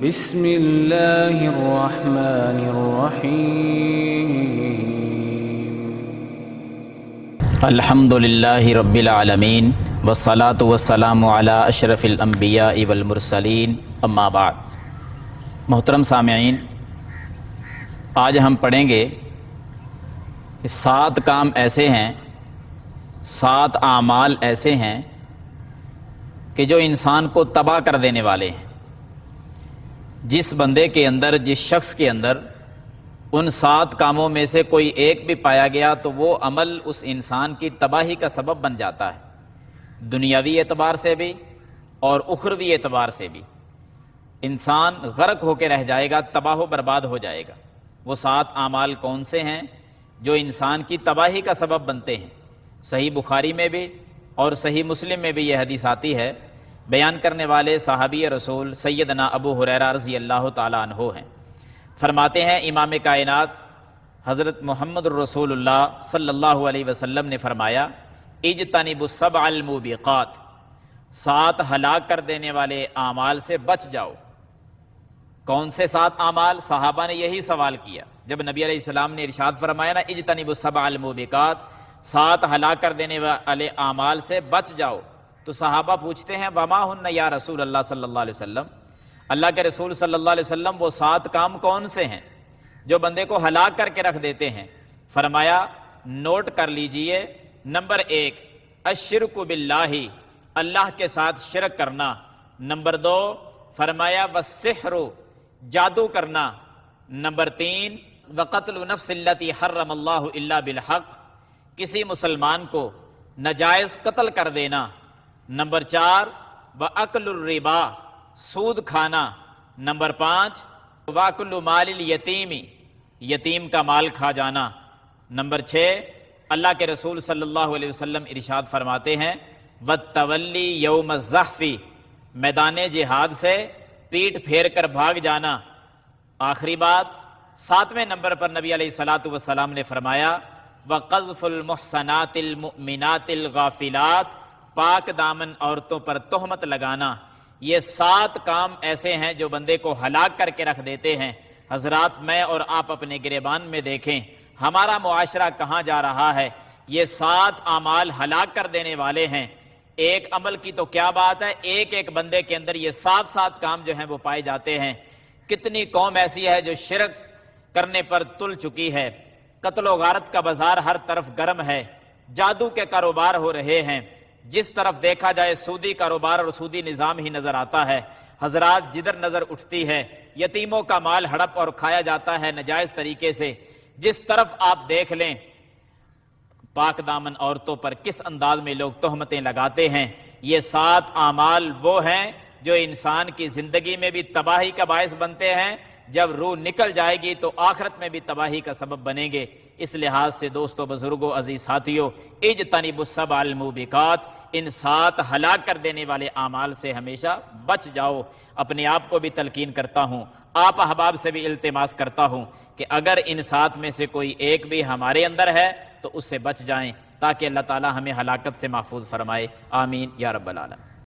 بسم اللہ الرحمن الرحیم الحمد للہ رب العالمین والصلاة والسلام علی اشرف الانبیاء والمرسلین اما بعد۔ محترم سامعین، آج ہم پڑھیں گے کہ 7 کام ایسے ہیں، 7 اعمال ایسے ہیں کہ جو انسان کو تباہ کر دینے والے ہیں۔ جس بندے کے اندر، جس شخص کے اندر ان 7 کاموں میں سے کوئی ایک بھی پایا گیا تو وہ عمل اس انسان کی تباہی کا سبب بن جاتا ہے، دنیاوی اعتبار سے بھی اور اخروی اعتبار سے بھی۔ انسان غرق ہو کے رہ جائے گا، تباہ و برباد ہو جائے گا۔ وہ 7 اعمال کون سے ہیں جو انسان کی تباہی کا سبب بنتے ہیں؟ صحیح بخاری میں بھی اور صحیح مسلم میں بھی یہ حدیث آتی ہے۔ بیان کرنے والے صحابی رسول سیدنا ابو ہریرہ رضی اللہ تعالیٰ عنہ ہیں۔ فرماتے ہیں امام کائنات حضرت محمد الرسول اللہ صلی اللہ علیہ وسلم نے فرمایا، اجتنبوا السبع الموبقات، 7 ہلاک کر دینے والے اعمال سے بچ جاؤ۔ کون سے 7 اعمال؟ صحابہ نے یہی سوال کیا جب نبی علیہ السلام نے ارشاد فرمایا نا اجتنبوا السبع الموبقات، 7 ہلاک کر دینے والے اعمال سے بچ جاؤ، تو صحابہ پوچھتے ہیں وما ہن یا رسول اللہ صلی اللہ علیہ وسلم، اللہ کے رسول صلی اللہ علیہ وسلم وہ 7 کام کون سے ہیں جو بندے کو ہلاک کر کے رکھ دیتے ہیں؟ فرمایا نوٹ کر لیجئے۔ نمبر 1 الشرک باللہ، اللہ کے ساتھ شرک کرنا۔ نمبر 2 فرمایا والسحر، جادو کرنا۔ نمبر 3 وقتل نفس التی حرم اللہ الا بالحق، کسی مسلمان کو ناجائز قتل کر دینا۔ نمبر 4 وَأَكْلُ الرِّبَا، سود کھانا۔ نمبر 5 وَأَكْلُ مَالِ الْيَتِيمِ، یتیم کا مال کھا جانا۔ نمبر 6 اللہ کے رسول صلی اللہ علیہ وسلم ارشاد فرماتے ہیں وَالتَّوَلِّي يَوْمَ الزَّحْفِ، میدان جہاد سے پیٹ پھیر کر بھاگ جانا۔ آخری بات 7ویں نمبر پر نبی علیہ الصلاۃ والسلام نے فرمایا وَقَذْفُ الْمُحْصَنَاتِ الْمُؤْمِنَاتِ الْغَافِلَاتِ، پاک دامن عورتوں پر تہمت لگانا۔ یہ 7 کام ایسے ہیں جو بندے کو ہلاک کر کے رکھ دیتے ہیں۔ حضرات، میں اور آپ اپنے گریبان میں دیکھیں ہمارا معاشرہ کہاں جا رہا ہے۔ یہ 7 اعمال ہلاک کر دینے والے ہیں۔ ایک عمل کی تو کیا بات ہے، ایک بندے کے اندر یہ 7 کام جو ہیں وہ پائے جاتے ہیں۔ کتنی قوم ایسی ہے جو شرک کرنے پر تل چکی ہے، قتل و غارت کا بازار ہر طرف گرم ہے، جادو کے کاروبار ہو رہے ہیں، جس طرف دیکھا جائے سودی کاروبار اور سودی نظام ہی نظر آتا ہے۔ حضرات، جدھر نظر اٹھتی ہے یتیموں کا مال ہڑپ اور کھایا جاتا ہے ناجائز طریقے سے۔ جس طرف آپ دیکھ لیں پاک دامن عورتوں پر کس انداز میں لوگ تہمتیں لگاتے ہیں۔ یہ 7 اعمال وہ ہیں جو انسان کی زندگی میں بھی تباہی کا باعث بنتے ہیں، جب روح نکل جائے گی تو آخرت میں بھی تباہی کا سبب بنیں گے۔ اس لحاظ سے دوستو، بزرگوں، عزیز ساتھیوں، اجتنبوا السبع الموبقات، ان 7 ہلاک کر دینے والے اعمال سے ہمیشہ بچ جاؤ۔ اپنے آپ کو بھی تلقین کرتا ہوں، آپ احباب سے بھی التماس کرتا ہوں کہ اگر ان 7 میں سے کوئی ایک بھی ہمارے اندر ہے تو اس سے بچ جائیں، تاکہ اللہ تعالی ہمیں ہلاکت سے محفوظ فرمائے۔ آمین یا رب العالمین۔